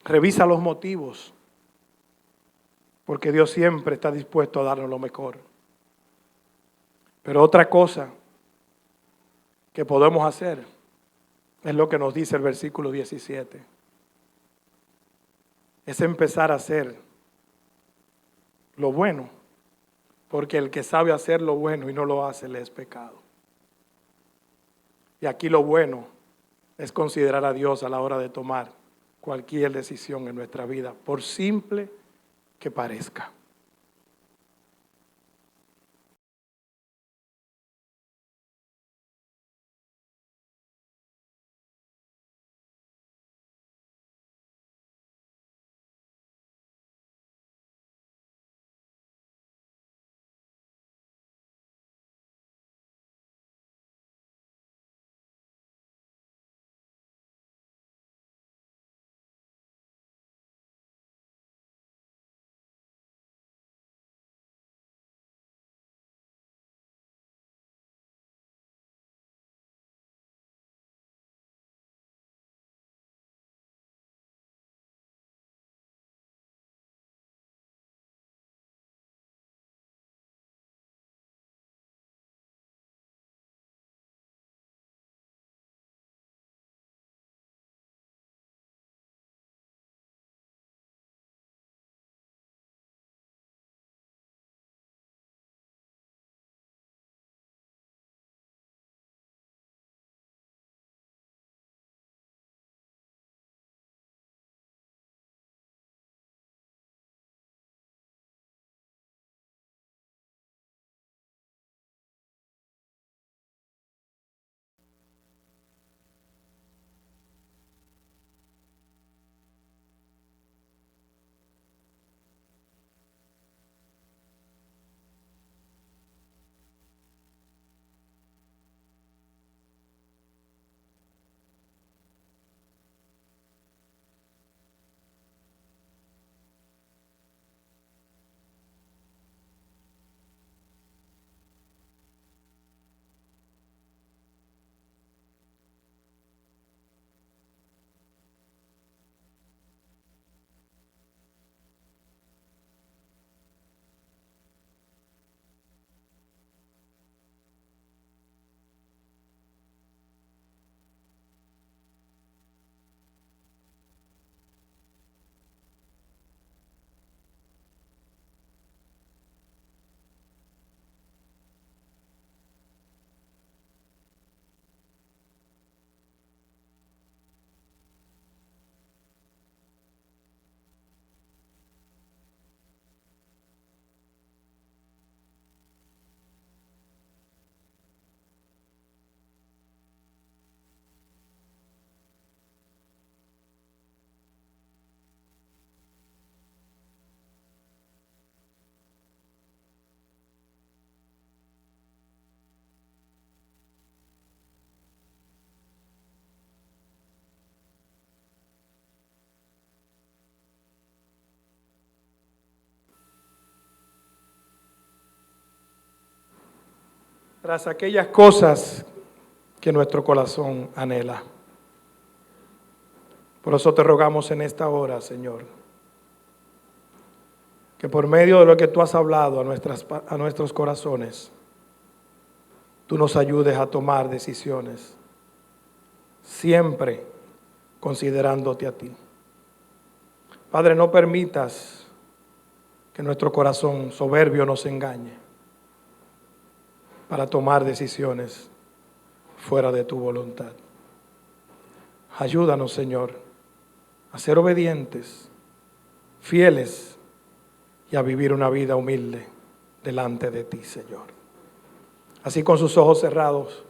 Revisa los motivos, porque Dios siempre está dispuesto a darnos lo mejor. Pero otra cosa que podemos hacer es lo que nos dice el versículo 17. Es empezar a hacer lo bueno, porque el que sabe hacer lo bueno y no lo hace le es pecado. Y aquí lo bueno es considerar a Dios a la hora de tomar cualquier decisión en nuestra vida, por simple que parezca. tras aquellas cosas que nuestro corazón anhela. Por eso te rogamos en esta hora, Señor, que por medio de lo que tú has hablado a nuestros corazones, tú nos ayudes a tomar decisiones, siempre considerándote a ti. Padre, no permitas que nuestro corazón soberbio nos engañe para tomar decisiones fuera de tu voluntad. Ayúdanos, Señor, a ser obedientes, fieles y a vivir una vida humilde delante de ti, Señor. Así, con sus ojos cerrados,